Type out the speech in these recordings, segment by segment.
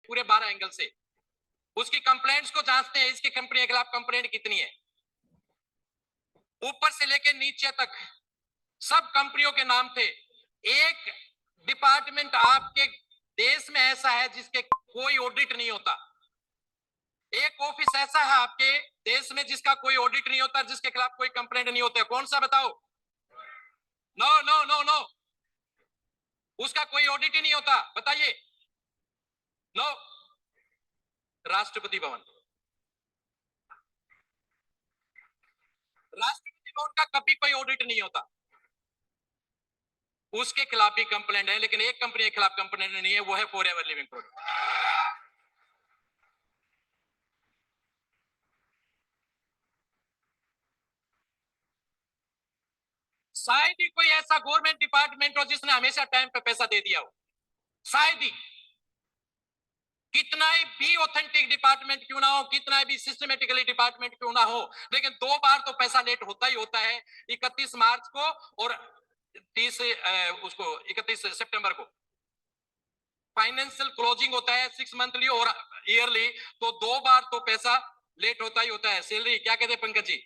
पूरे 12 एंगल से, उसकी कंप्लेंट्स को जांचते हैं, इसकी कंपनी के खिलाफ कंप्लेंट कितनी है, ऊपर से लेकर नीचे तक सब कंपनियों के नाम थे। एक डिपार्टमेंट आपके देश में ऐसा है जिसके कोई ऑडिट नहीं होता, एक ऑफिस ऐसा है आपके देश में जिसका कोई ऑडिट नहीं होता, जिसके खिलाफ कोई कंप्लेंट नहीं होता, कौन सा बताओ? नो नो नो नो, उसका कोई ऑडिट ही नहीं होता, बताइए। नो, राष्ट्रपति भवन। राष्ट्रपति भवन का कभी कोई ऑडिट नहीं होता, उसके खिलाफ भी कंप्लेंट है, लेकिन एक कंपनी के खिलाफ कंप्लेंट नहीं है, वो है फॉरएवर लिविंग प्रोडक्ट। शायद ही कोई ऐसा गवर्नमेंट डिपार्टमेंट हो जिसने हमेशा टाइम पे पैसा दे दिया हो, शायद ही। कितना भी ऑथेंटिक डिपार्टमेंट क्यों ना हो, कितना भी सिस्टमेटिकली डिपार्टमेंट क्यों ना हो, लेकिन 2 बार तो पैसा लेट होता ही होता है, 31 मार्च को और 31 सितंबर को फाइनेंशियल क्लोजिंग होता है, 6 मंथली और ईयरली, तो 2 बार तो पैसा लेट होता ही होता है। सैलरी क्या कहते हैं पंकज जी?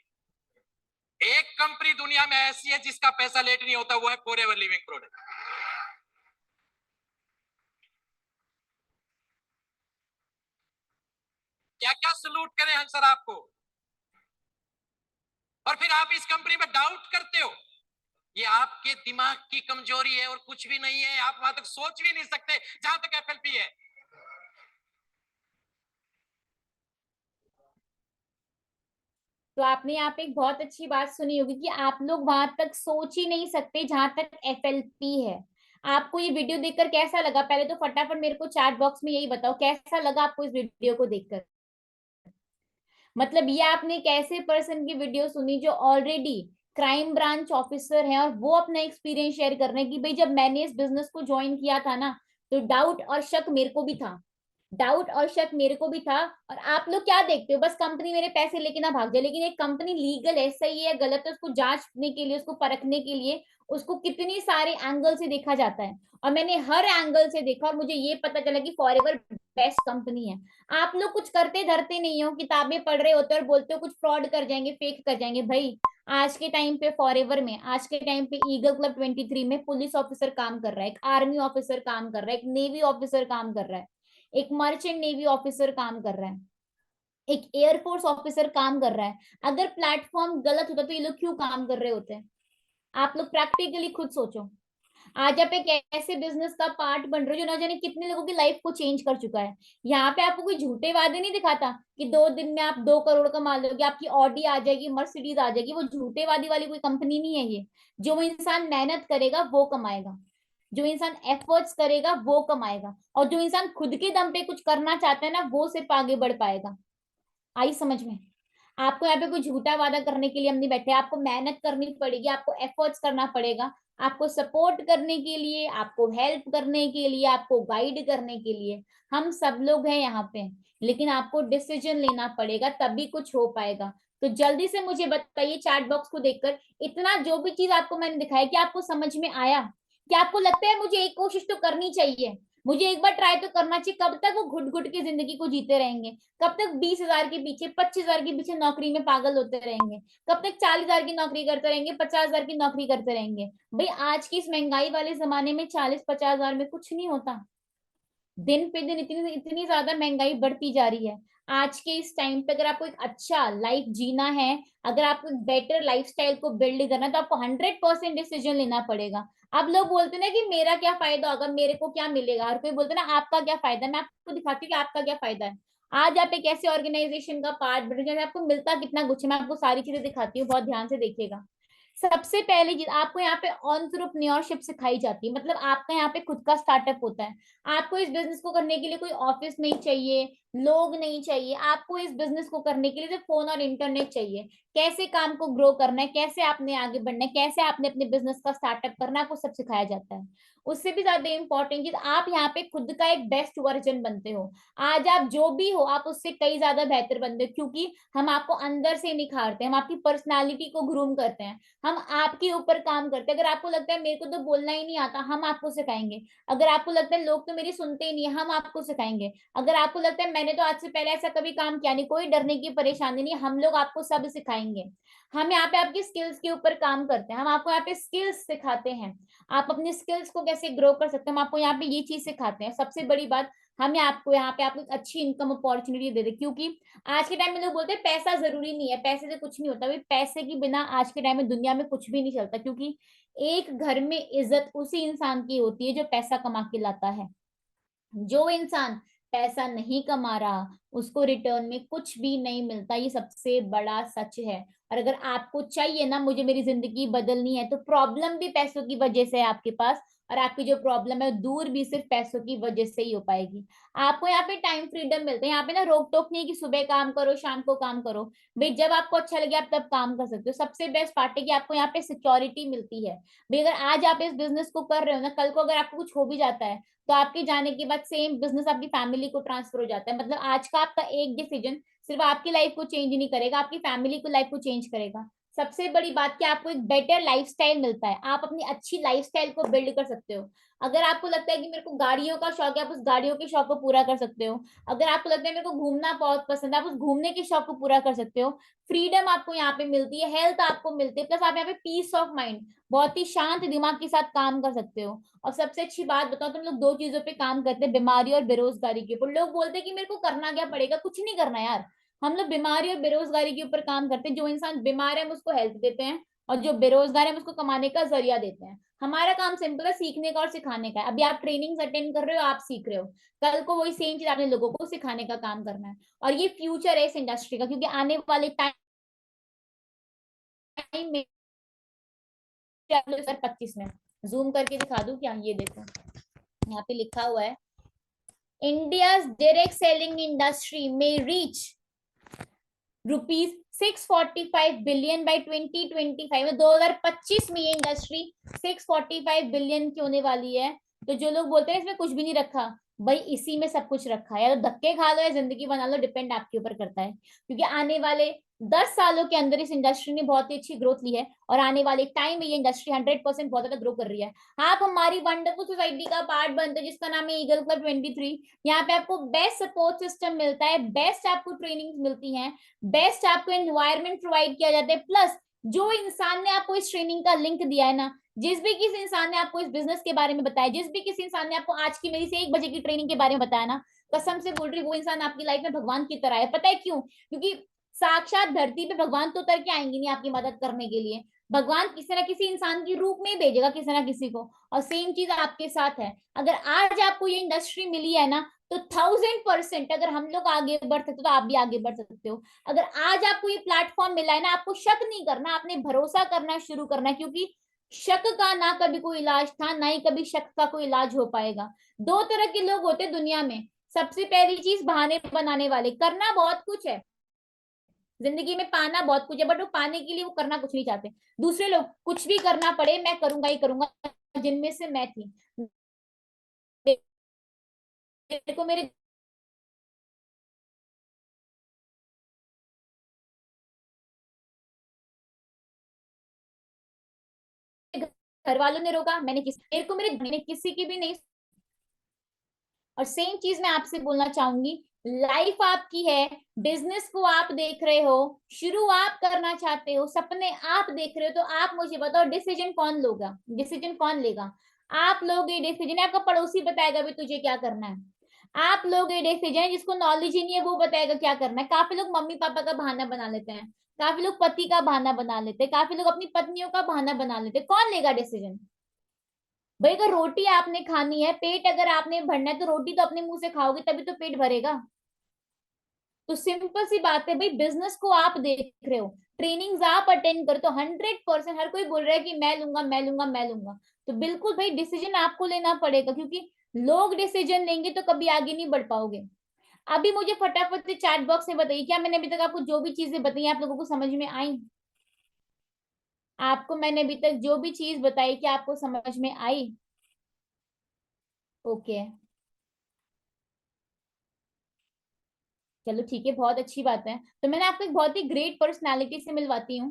एक कंपनी दुनिया में ऐसी है जिसका पैसा लेट नहीं होता, वो है फॉरएवर लिविंग प्रोडक्ट। क्या क्या सलूट करें हम सर आपको, और फिर आप इस कंपनी में डाउट करते हो। ये आपके दिमाग की कमजोरी है और कुछ भी नहीं है, आप वहां तक सोच भी नहीं सकते जहां तक एफएलपी है। तो आपने यहाँ पे एक बहुत अच्छी बात सुनी होगी कि आप लोग वहां तक सोच ही नहीं सकते जहां तक एफएलपी है। आपको ये वीडियो देखकर कैसा लगा? पहले तो फटाफट मेरे को चैट बॉक्स में यही बताओ, कैसा लगा आपको इस वीडियो को देखकर? मतलब ये आपने एक ऐसे पर्सन की वीडियो सुनी जो ऑलरेडी क्राइम ब्रांच ऑफिसर है, और वो अपना एक्सपीरियंस शेयर कर रहे हैं कि भाई जब मैंने इस बिजनेस को ज्वाइन किया था ना, तो डाउट और शक मेरे को भी था, डाउट और शक मेरे को भी था। और आप लोग क्या देखते हो, बस कंपनी मेरे पैसे लेके ना भाग जाए, लेकिन एक कंपनी लीगल है, सही है गलत है, उसको जांचने के लिए, उसको परखने के लिए उसको कितनी सारे एंगल से देखा जाता है। और मैंने हर एंगल से देखा और मुझे ये पता चला कि फॉरएवर बेस्ट कंपनी है। आप लोग कुछ करते धरते नहीं हो, किताबें पढ़ रहे होते हो और बोलते हो कुछ फ्रॉड कर जाएंगे, फेक कर जाएंगे। भाई आज के टाइम पे फॉरएवर में, आज के टाइम पे ईगल क्लब 23 में पुलिस ऑफिसर काम कर रहा है, एक आर्मी ऑफिसर काम कर रहा है, एक नेवी ऑफिसर काम कर रहा है, एक मर्चेंट नेवी ऑफिसर काम कर रहा है, एक एयरफोर्स ऑफिसर काम कर रहा है। अगर प्लेटफॉर्म गलत होता तो ये लोग क्यों काम कर रहे होते हैं? आप लोग प्रैक्टिकली खुद सोचो। आज आप एक ऐसे बिजनेस का पार्ट बन रहे हो जो ना जाने कितने लोगों की लाइफ को चेंज कर चुका है। यहाँ पे आपको कोई झूठे वादे नहीं दिखाता कि 2 दिन में आप 2 करोड़ कमा लोगे, आपकी ऑडी आ जाएगी, मर्सिडीज आ जाएगी। वो झूठे वादी वाली कोई कंपनी नहीं है ये। जो इंसान मेहनत करेगा वो कमाएगा, जो इंसान एफर्ट्स करेगा वो कमाएगा, और जो इंसान खुद के दम पे कुछ करना चाहता है ना, वो सिर्फ आगे बढ़ पाएगा। आई समझ में? आपको यहाँ पे कोई झूठा वादा करने के लिए हम नहीं बैठे। आपको मेहनत करनी पड़ेगी, आपको एफर्ट्स करना पड़ेगा, आपको सपोर्ट करने के लिए, आपको हेल्प करने के लिए, आपको गाइड करने के लिए हम सब लोग हैं यहाँ पे। लेकिन आपको डिसीजन लेना पड़ेगा, तभी कुछ हो पाएगा। तो जल्दी से मुझे बताइए चैट बॉक्स को देखकर, इतना जो भी चीज आपको मैंने दिखाया, कि आपको समझ में आया? क्या आपको लगता है मुझे एक कोशिश तो करनी चाहिए, मुझे एक बार ट्राई तो करना चाहिए? कब तक वो घुट घुट के जिंदगी को जीते रहेंगे? कब तक 20,000 के पीछे, 25,000 के पीछे नौकरी में पागल होते रहेंगे? कब तक 40,000 की नौकरी करते रहेंगे, 50,000 की नौकरी करते रहेंगे? भाई आज की इस महंगाई वाले जमाने में 40-50,000 में कुछ नहीं होता। दिन पे दिन इतनी इतनी ज्यादा महंगाई बढ़ती जा रही है। आज के इस टाइम पे अगर आपको एक अच्छा लाइफ जीना है, अगर आपको एक बेटर लाइफस्टाइल को बिल्ड करना है, तो आपको 100% डिसीजन लेना पड़ेगा। अब लोग बोलते ना कि मेरा क्या फायदा होगा, मेरे को क्या मिलेगा, हर कोई बोलते ना आपका क्या फायदा है। मैं आपको दिखाती हूँ कि आपका क्या फायदा है। आज आप एक ऐसे ऑर्गेनाइजेशन का पार्ट बन रहे हैं, आपको मिलता कितना कुछ है। मैं आपको सारी चीजें दिखाती हूँ, बहुत ध्यान से देखिएगा। सबसे पहली चीज आपको यहाँ पे एंटरप्रेन्योरशिप सिखाई जाती है, मतलब आपका यहाँ पे खुद का स्टार्टअप होता है। आपको इस बिजनेस को करने के लिए कोई ऑफिस नहीं चाहिए, लोग नहीं चाहिए। आपको इस बिजनेस को करने के लिए सिर्फ फोन और इंटरनेट चाहिए। कैसे काम को ग्रो करना है, कैसे आपने आगे बढ़ना है, कैसे आपने अपने बिजनेस का स्टार्टअप करना है, आपको सब सिखाया जाता है। उससे भी ज्यादा इंपॉर्टेंट चीज, आप यहाँ पे खुद का एक बेस्ट वर्जन बनते हो। आज आप जो भी हो, आप उससे कई ज्यादा बेहतर बनते हो, क्योंकि हम आपको अंदर से निखारते हैं, हम आपकी पर्सनालिटी को ग्रूम करते हैं। हम आपके ऊपर काम करते हैं। अगर आपको लगता है मेरे को तो बोलना ही नहीं आता, हम आपको सिखाएंगे। अगर आपको लगता है लोग तो मेरी सुनते ही नहीं है, हम आपको सिखाएंगे। अगर आपको लगता है मैंने तो आज से पहले ऐसा कभी काम किया नहीं, कोई डरने की परेशानी नहीं, हम लोग आपको सब सिखाएंगे। हम यहाँ पे आपकी स्किल्स के ऊपर काम करते हैं, हम आपको यहाँ पे स्किल्स सिखाते हैं। आप अपनी स्किल्स को कैसे ग्रो कर सकते हैं, हम आपको यहाँ पे ये चीज सिखाते हैं। सबसे बड़ी बात, हम आपको यहाँ पे आपको एक अच्छी इनकम अपॉर्चुनिटी दे दे, क्योंकि आज के टाइम में लोग बोलते हैं पैसा जरूरी नहीं है, पैसे से कुछ नहीं होता। भाई पैसे के बिना आज के टाइम में दुनिया में कुछ भी नहीं चलता, क्योंकि एक घर में इज्जत उसी इंसान की होती है जो पैसा कमा के लाता है। जो इंसान पैसा नहीं कमा रहा, उसको रिटर्न में कुछ भी नहीं मिलता, ये सबसे बड़ा सच है। और अगर आपको चाहिए ना मुझे मेरी जिंदगी बदलनी है, तो प्रॉब्लम भी पैसों की वजह से है आपके पास, और आपकी जो प्रॉब्लम है दूर भी सिर्फ पैसों की वजह से ही हो पाएगी। आपको यहाँ पे टाइम फ्रीडम मिलता है, यहाँ पे ना रोक टोक नहीं है कि सुबह काम करो शाम को काम करो। भाई जब आपको अच्छा लगे आप तब काम कर सकते हो। सबसे बेस्ट पार्ट है कि आपको यहाँ पे सिक्योरिटी मिलती है। भाई अगर आज आप इस बिजनेस को कर रहे हो ना, कल को अगर आपको कुछ हो भी जाता है, तो आपके जाने के बाद सेम बिजनेस आपकी फैमिली को ट्रांसफर हो जाता है। मतलब आज का आपका एक डिसीजन सिर्फ आपकी लाइफ को चेंज नहीं करेगा, आपकी फैमिली को लाइफ को चेंज करेगा। सबसे बड़ी बात कि आपको एक बेटर लाइफस्टाइल मिलता है, आप अपनी अच्छी लाइफस्टाइल को बिल्ड कर सकते हो। अगर आपको लगता है कि मेरे को गाड़ियों का शौक है, आप उस गाड़ियों के शौक को पूरा कर सकते हो। अगर आपको लगता है मेरे को घूमना बहुत पसंद है, आप उस घूमने के शौक को पूरा कर सकते हो। फ्रीडम आपको यहाँ पे मिलती है, हेल्थ आपको मिलती है, प्लस आप यहाँ पे पीस ऑफ माइंड, बहुत ही शांत दिमाग के साथ काम कर सकते हो। और सबसे अच्छी बात बताओ, तुम लोग दो चीजों पे काम करते हैं, बीमारी और बेरोजगारी के ऊपर। लोग बोलते हैं कि मेरे को करना क्या पड़ेगा, कुछ नहीं करना यार। हम लोग बीमारी और बेरोजगारी के ऊपर काम करते हैं। जो इंसान बीमार है हम उसको हेल्प देते हैं, और जो बेरोजगार है हम उसको कमाने का जरिया देते हैं। हमारा काम सिंपल है, सीखने का और सिखाने का है। अभी आप ट्रेनिंग अटेंड कर रहे हो, आप सीख रहे हो, कल को वही सेम चीज आपने लोगों को सिखाने का काम करना है। और ये फ्यूचर है इस इंडस्ट्री का, क्योंकि आने वाले टाइम में 2025 में, जूम करके दिखा दूं क्या, ये देखो यहाँ पे लिखा हुआ है, इंडियाज डायरेक्ट सेलिंग इंडस्ट्री में रीच ₹645 बिलियन बाई 2025 में। 2025 में ये इंडस्ट्री 645 बिलियन की होने वाली है। तो जो लोग बोलते हैं इसमें कुछ भी नहीं रखा, भाई इसी में सब कुछ रखा है। या तो धक्के खा लो या जिंदगी बना लो, डिपेंड आपके ऊपर करता है। क्योंकि आने वाले 10 सालों के अंदर इस इंडस्ट्री ने बहुत ही अच्छी ग्रोथ ली है, और आने वाले टाइम में ये इंडस्ट्री 100% बहुत ज्यादा ग्रो कर रही है। आप हमारी वंडरफुल सोसाइटी का पार्ट बनते हैं, जिसका नाम है ईगल क्लब 23। यहाँ पे आपको बेस्ट सपोर्ट सिस्टम मिलता है, बेस्ट आपको ट्रेनिंग मिलती है, बेस्ट आपको एनवायरनमेंट प्रोवाइड किया जाता है। प्लस जो इंसान ने आपको इस ट्रेनिंग का लिंक दिया है ना, जिस भी किसी इंसान ने आपको इस बिजनेस के बारे में बताया, जिस भी किसी इंसान ने आपको आज की मेरी से 1 बजे की ट्रेनिंग के बारे में बताया ना, कसम से बोल रही वो इंसान आपकी लाइफ में भगवान की तरह है। पता है क्यों? क्योंकि साक्षात धरती पे भगवान तो उतर के आएंगे नहीं आपकी मदद करने के लिए, भगवान किसी ना किसी इंसान के रूप में भेजेगा किसी ना किसी को। और सेम चीज आपके साथ है। अगर आज आपको ये इंडस्ट्री मिली है ना, तो 1000% अगर हम लोग आगे बढ़ सकते तो आप भी आगे बढ़ सकते हो। अगर आज आपको ये प्लेटफॉर्म मिला है ना, आपको शक नहीं करना, आपने भरोसा करना शुरू करना है, क्योंकि शक का ना कभी कोई इलाज था, ना ही कभी शक का कोई इलाज हो पाएगा। दो तरह के लोग होते दुनिया में। सबसे पहली चीज, बहाने बनाने वाले। करना बहुत कुछ है जिंदगी में, पाना बहुत कुछ है, बट वो पाने के लिए वो करना कुछ नहीं चाहते। दूसरे लोग, कुछ भी करना पड़े मैं करूंगा ही करूंगा, जिनमें से मैं थी। मेरे को मेरे घर वालों ने रोका, मेरे को मेरे किसी की भी नहीं। और सेम चीज मैं आपसे बोलना चाहूंगी, लाइफ आपकी है, बिजनेस को आप देख रहे हो, शुरू आप करना चाहते हो, सपने आप देख रहे हो, तो आप मुझे बताओ डिसीजन कौन लोगा, डिसीजन कौन लेगा? आप लोग ये डिसीजन, आपका पड़ोसी बताएगा भी तुझे क्या करना है। आप लोग ये डिसीजन, जिसको नॉलेज ही नहीं है वो बताएगा क्या करना है। काफी लोग मम्मी पापा का बहाना बना लेते हैं, काफी लोग पति का बहाना बना लेते हैं, काफी लोग अपनी पत्नियों का बहाना बना लेते हैं। कौन लेगा डिसीजन? भाई अगर रोटी आपने खानी है, पेट अगर आपने भरना है, तो रोटी तो अपने मुंह से खाओगे तभी तो पेट भरेगा। तो सिंपल सी बात है भाई, बिजनेस को आप देख रहे हो, ट्रेनिंग्स आप अटेंड कर, तो 100%। हर कोई बोल रहा है कि मैं लूंगा मैं लूंगा मैं लूंगा, तो बिल्कुल भाई डिसीजन आपको लेना पड़ेगा, क्योंकि लोग डिसीजन लेंगे तो कभी आगे नहीं बढ़ पाओगे। अभी मुझे फटाफट से चैट बॉक्स में बताइए, क्या मैंने अभी तक आपको जो भी चीजें बताई आप लोगों को समझ में आई? आपको मैंने अभी तक जो भी चीज बताई, क्या आपको समझ में आई? ओके, चलो ठीक है, बहुत अच्छी बात है। तो मैंने आपको एक बहुत ही ग्रेट पर्सनालिटी से मिलवाती हूँ।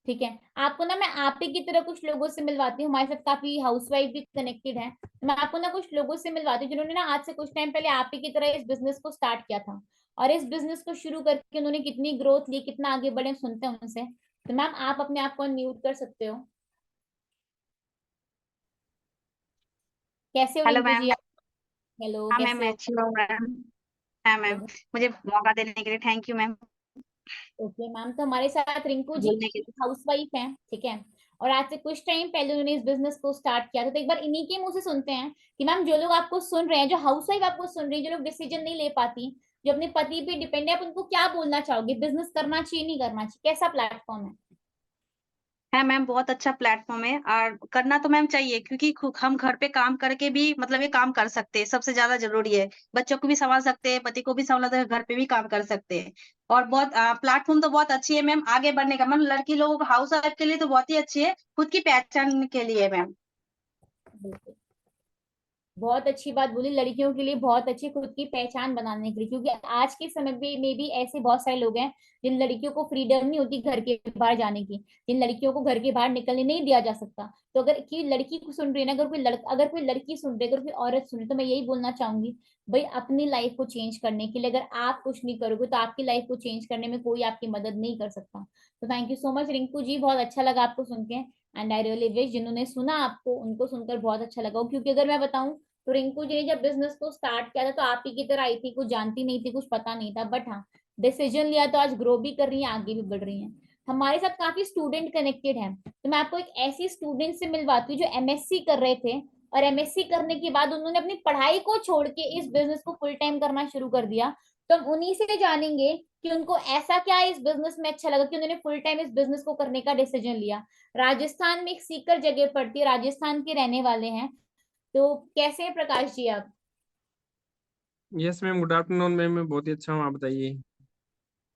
ठीक है, आपको ना मैं आप ही की तरह कुछ लोगों से मिलवाती हूँ, हमारे साथ काफी हाउसवाइफ भी कनेक्टेड है। मैं आपको ना कुछ लोगों से मिलवाती हूँ जिन्होंने ना आज से कुछ टाइम पहले आप ही की तरह इस बिजनेस को स्टार्ट किया था, और इस बिजनेस को शुरू करके उन्होंने कितनी ग्रोथ ली, कितना आगे बढ़े, सुनते हैं उनसे। तो मैम आप अपने आप को म्यूट कर सकते हो। कैसे हो हेलो रिंकू जी मैम। आप? हेलो, हाँ मैम, कैसे मैं हो? अच्छी हूँ मैम। हाँ मैम, मुझे मौका देने के लिए thank you ma'am, okay ma'am, तो हमारे साथ रिंकू जी बोलने के लिए। हाउसवाइफ हैं, ठीक है, और आज से कुछ टाइम पहले उन्होंने इस बिजनेस को स्टार्ट किया था। तो एक बार इन्हीं के मुंह से सुनते हैं कि मैम जो लोग आपको सुन रहे हैं, जो हाउसवाइफ आपको सुन रही है, जो लोग डिसीजन नहीं ले पाती, जो अपने पति पे डिपेंड है, आप उनको क्या बोलना चाहोगे? बिजनेस करना चाहिए, नहीं करना चाहिए, कैसा प्लेटफॉर्म है? है मैम, बहुत अच्छा प्लेटफॉर्म है और करना तो मैम चाहिए, क्योंकि हम घर पे काम करके भी मतलब ये काम कर सकते हैं, सबसे ज्यादा जरूरी है। बच्चों को भी संभाल सकते हैं, पति को भी संभाल सकते हैं, घर पे भी काम कर सकते हैं। और बहुत प्लेटफॉर्म तो बहुत अच्छी है मैम आगे बढ़ने का। मैम लड़की लोगों को, हाउस वाइफ के लिए तो बहुत ही अच्छी है, खुद की पहचान के लिए मैम। बिल्कुल, बहुत अच्छी बात बोली, लड़कियों के लिए बहुत अच्छी, खुद की पहचान बनाने के लिए, क्योंकि आज के समय में भी ऐसे बहुत सारे लोग हैं जिन लड़कियों को फ्रीडम नहीं होती घर के बाहर जाने की, जिन लड़कियों को घर के बाहर निकलने नहीं दिया जा सकता। तो अगर की लड़की को सुन रही है ना, अगर कोई लड़की सुन रही है, अगर कोई औरत सुन रही है, तो मैं यही बोलना चाहूंगी, भाई अपनी लाइफ को चेंज करने के लिए अगर आप कुछ नहीं करोगे तो आपकी लाइफ को चेंज करने में कोई आपकी मदद नहीं कर सकता। तो thank you so much Rinku ji, बहुत अच्छा लगा आपको सुन के। एंड आई रियली विश जिन्होंने सुना आपको उनको सुनकर बहुत अच्छा लगा हो, क्योंकि अगर मैं बताऊं तो रिंकू जी ने जब बिजनेस को स्टार्ट किया था तो आप ही की तरह आई थी, कुछ जानती नहीं थी, कुछ पता नहीं था, बट हाँ डिसीजन लिया तो आज ग्रो भी कर रही है, आगे भी बढ़ रही है। हमारे साथ काफी स्टूडेंट कनेक्टेड हैं, तो मैं आपको एक ऐसी स्टूडेंट से मिलवाती हूँ जो एमएससी कर रहे थे, और एमएससी करने के बाद उन्होंने अपनी पढ़ाई को छोड़ के इस बिजनेस को फुल टाइम करना शुरू कर दिया। तो हम उन्हीं से जानेंगे कि उनको ऐसा क्या इस बिजनेस में अच्छा लगा कि उन्होंने फुल टाइम इस बिजनेस को करने का डिसीजन लिया। राजस्थान में एक सीकर जगह पड़ती है, राजस्थान के रहने वाले हैं। तो कैसे हैं प्रकाश जी आप? Yes ma'am, good afternoon ma'am. मैं बहुत ही अच्छा हूँ, आप बताइए।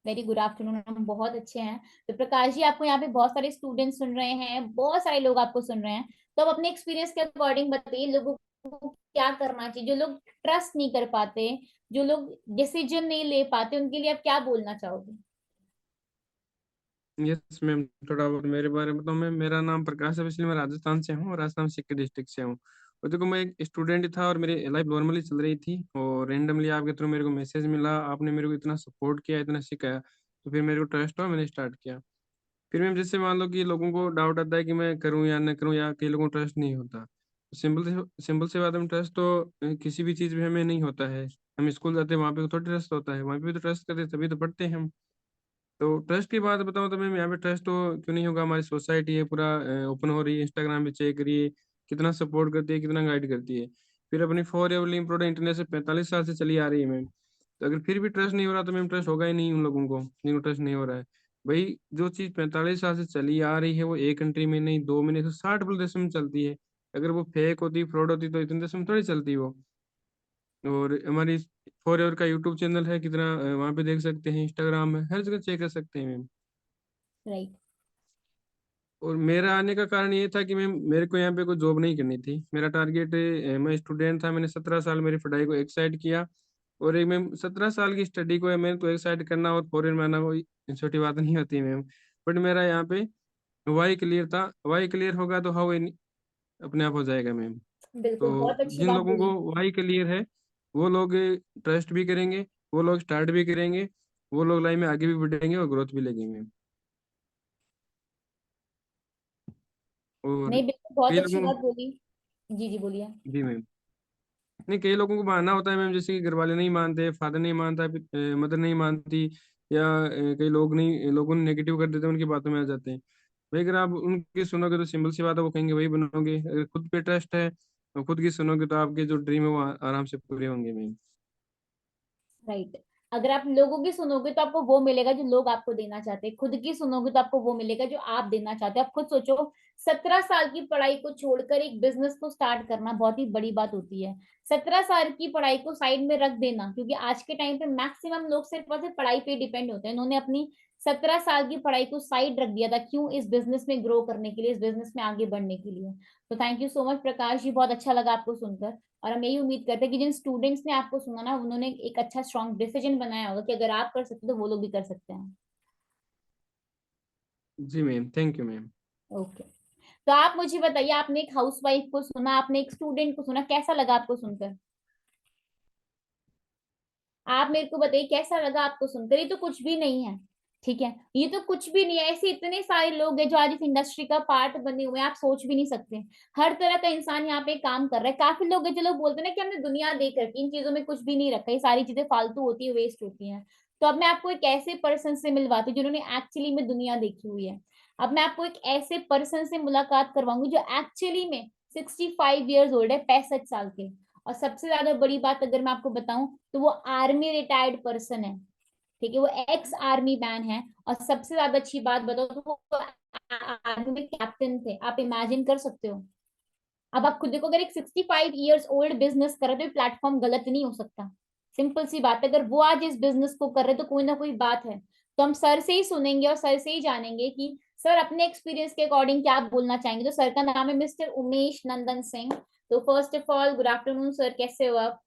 वेरी गुड आफ्टरनून, हम बहुत अच्छे हैं। तो प्रकाश जी, आपको यहाँ पे बहुत सारे स्टूडेंट सुन रहे हैं, बहुत सारे लोग आपको सुन रहे हैं, तो आप अपने एक्सपीरियंस के अकॉर्डिंग बताइए लोगों को क्या करना चाहिए, जो लोग ट्रस्ट नहीं कर पाते, जो लोग डिसीजन नहीं ले पाते, उनके लिए आप क्या बोलना चाहोगे? यस मैम, थोड़ा बहुत मेरे बारे में बताऊँ मैम। मेरा नाम प्रकाश है, इसलिए मैं राजस्थान से हूँ, राजस्थान सिक्किम डिस्ट्रिक्ट से हूँ। और देखो, मैं एक स्टूडेंट ही था और मेरी लाइफ नॉर्मली चल रही थी, और रेंडमली आपके थ्रू मेरे को मैसेज मिला, आपने मेरे को इतना सपोर्ट किया, इतना सिखाया, तो फिर मेरे को ट्रस्ट हुआ, मैंने स्टार्ट किया। फिर मैम जैसे मान लो कि लोगों को डाउट आता है कि मैं करूँ या न करूँ, या कई लोगों को ट्रस्ट नहीं होता। सिंपल से बात है, ट्रस्ट तो किसी भी चीज़ में हमें नहीं होता है। हम स्कूल जाते हैं, वहाँ पे थोड़ा ट्रस्ट होता है, वहाँ पे भी तो ट्रस्ट करते हैं, तभी तो पढ़ते हैं हम। तो ट्रस्ट की बात बताऊँ तो मैम, यहाँ पे ट्रस्ट तो क्यों नहीं होगा, हमारी सोसाइटी है पूरा ओपन हो रही है, इंस्टाग्राम पे चेक करिए, कितना सपोर्ट करती है, कितना गाइड करती है। फिर अपनी for ever link product internet से 45 साल से चली आ रही है मैम। तो अगर फिर भी ट्रस्ट नहीं हो रहा तो मैम ट्रस्ट होगा ही नहीं उन लोगों को जिनको ट्रस्ट नहीं हो रहा है। भाई, जो चीज़ 45 साल से चली आ रही है वो एक कंट्री में नहीं, दो में नहीं, तो 60 देशों में चलती है। अगर वो फेक होती, फ्रॉड होती, तो इतने देशों में थोड़ी चलती वो। और हमारी फॉर एवर का यूट्यूब चैनल है, कितना वहाँ पे देख सकते हैं, इंस्टाग्राम है, हर जगह चेक कर सकते हैं मैम। राइट। और मेरा आने का कारण ये था कि मैं, मेरे को यहाँ पे कोई जॉब नहीं करनी थी। मेरा टारगेट, मैं स्टूडेंट था, मैंने 17 साल मेरी पढ़ाई को एक साइड किया, और एक मैम 17 साल की स्टडी को है मैंने तो एक साइड करना और फॉरेन में आना कोई छोटी बात नहीं होती मैम। बट मेरा यहाँ पे वाई क्लियर था, वाई क्लियर होगा तो हाउ अपने आप हो जाएगा मैम। बिल्कुल, तो बहुत अच्छी जिन बात लोगों को बोली। वाई क्लियर है, वो लोग ट्रस्ट भी करेंगे, वो लोग स्टार्ट भी करेंगे, वो लोग लाइफ में आगे भी बढ़ेंगे और ग्रोथ भी लेंगे मैम। और नहीं, बिल्कुल बहुत कई अच्छी लोगों बात को, बोली। जी जी बोलिए। जी मैम, नहीं, कई लोगों को बहाना होता है मैम, जैसे कि घर वाले नहीं मानते, फादर नहीं मानता, मदर नहीं मानती, या कई लोग नहीं, लोगों ने नेगेटिव कर देते हैं, उनकी बातों में आ जाते हैं। भाई, अगर आप उनकी सुनोगे तो सिंपल सी बात है, वो कहेंगे वही बनोगे। अगर खुद पे ट्रस्ट है और खुद की सुनोगे तो आपके जो ड्रीम है वो आराम से पूरे होंगे मैम। राइट। अगर आप लोगों की सुनोगे तो आपको वो मिलेगा जो लोग आपको देना चाहते हैं, खुद की सुनोगे तो आपको वो मिलेगा जो आप देना चाहते हो। आप खुद सोचो, 17 साल की पढ़ाई को छोड़कर एक बिजनेस को स्टार्ट करना बहुत ही बड़ी बात होती है। 17 साल की पढ़ाई को साइड में रख देना, क्योंकि आज के टाइम पे मैक्सिमम लोग सिर्फ और सिर्फ पढ़ाई पे डिपेंड होते हैं, उन्होंने अपनी 17 साल की पढ़ाई को साइड रख दिया था, क्यों? इस बिजनेस में ग्रो करने के लिए, इस बिजनेस में आगे बढ़ने के लिए। तो thank you so much Prakash ji, बहुत अच्छा लगा आपको सुनकर। और हम यही उम्मीद करते हैं कि जिन स्टूडेंट्स ने आपको सुना ना, उन्होंने एक अच्छा स्ट्रॉन्ग डिसीजन बनाया होगा कि अगर आप कर सकते हो तो वो लोग भी कर सकते हैं। जी ma'am, thank you ma'am. Okay, तो आप मुझे बताइए, आपने एक हाउसवाइफ को सुना, आपने एक स्टूडेंट को सुना, कैसा लगा आपको सुनकर? आप मेरे को बताइए कैसा लगा आपको सुनकर? ये तो कुछ भी नहीं है, ठीक है, ये तो कुछ भी नहीं है। ऐसे इतने सारे लोग हैं जो आज इस इंडस्ट्री का पार्ट बने हुए हैं, आप सोच भी नहीं सकते। हर तरह का इंसान यहाँ पे काम कर रहा है। काफी लोग हैं जो लोग बोलते हैं ना कि हमने दुनिया देख रखी, इन चीजों में कुछ भी नहीं रखा, ये सारी चीजें फालतू होती है, वेस्ट होती हैं। तो अब मैं आपको एक ऐसे पर्सन से मिलवाती हूँ जिन्होंने एक्चुअली में दुनिया देखी हुई है। अब मैं आपको एक ऐसे पर्सन से मुलाकात करवाऊंगी जो एक्चुअली में 65 ईयर्स ओल्ड है, 65 साल के। और सबसे ज्यादा बड़ी बात अगर मैं आपको बताऊं तो वो आर्मी रिटायर्ड पर्सन है, ठीक है, वो एक्स आर्मी मैन है। और सबसे ज्यादा अच्छी बात बताओ तो वो आर्मी में कैप्टन थे, आप इमेजिन कर सकते हो। अब आप खुद देखो, अगर एक 65 ईयर्स ओल्ड बिजनेस कर रहे तो प्लेटफॉर्म गलत नहीं हो सकता। सिंपल सी बात है, अगर वो आज इस बिजनेस को कर रहे तो कोई ना कोई बात है। तो हम सर से ही सुनेंगे और सर से ही जानेंगे कि सर अपने एक्सपीरियंस के अकॉर्डिंग क्या आप बोलना चाहेंगे। तो सर का नाम है मिस्टर उमेश नंदन सिंह। तो first of all good afternoon sir, कैसे हो आप?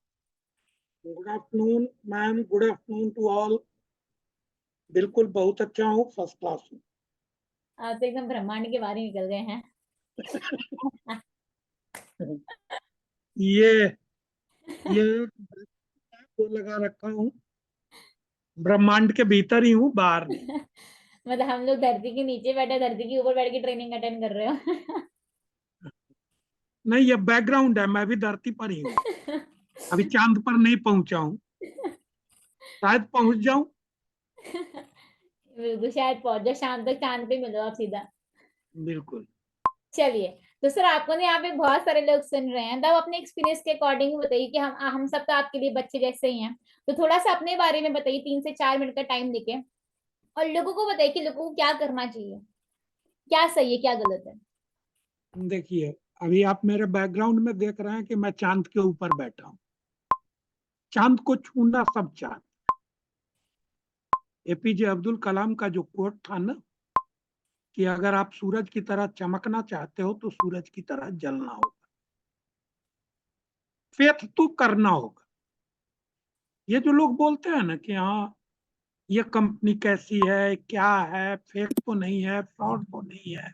Good afternoon ma'am, good afternoon to all. बिल्कुल बहुत अच्छा हूँ, फर्स्ट क्लास हूँ। आप तो एकदम ब्रह्मांड के बाहर ही निकल गए हैं। ये तो लगा रखा हूँ, ब्रह्मांड के भीतर ही हूँ, बाहर नहीं। मतलब हम लोग धरती के नीचे बैठे, धरती के ऊपर बैठ के ट्रेनिंग अटेंड कर रहे हो। नहीं, ये बैकग्राउंड है, मैं भी धरती पर ही हूँ। अभी चांद पर नहीं पहुंचा हूँ, शायद पहुंच जाऊं। बिल्कुल, शायद पहुंच जाओ, शाम तक चांद पे मिलो आप सीधा। बिल्कुल। चलिए, तो सर आपको ना यहाँ पे बहुत सारे लोग सुन रहे हैं, तब अपने एक्सपीरियंस के अकॉर्डिंग बताइए कि हम सब तो आपके लिए बच्चे जैसे ही हैं। तो थोड़ा सा अपने बारे में बताइए, 3 से 4 मिनट का टाइम देके, और लोगों को बताइए कि लोगों को क्या करना चाहिए, क्या सही है क्या गलत है। देखिए, अभी आप मेरे बैकग्राउंड में देख रहे हैं कि मैं चांद के ऊपर बैठा हूँ। चांद को छूना सब चांद। एपीजे अब्दुल कलाम का जो कोट था ना, कि अगर आप सूरज की तरह चमकना चाहते हो तो सूरज की तरह जलना होगा, फेथ तो करना होगा। ये जो लोग बोलते हैं ना कि हाँ ये कंपनी कैसी है, क्या है, फेक तो नहीं है, फ्रॉड तो नहीं है,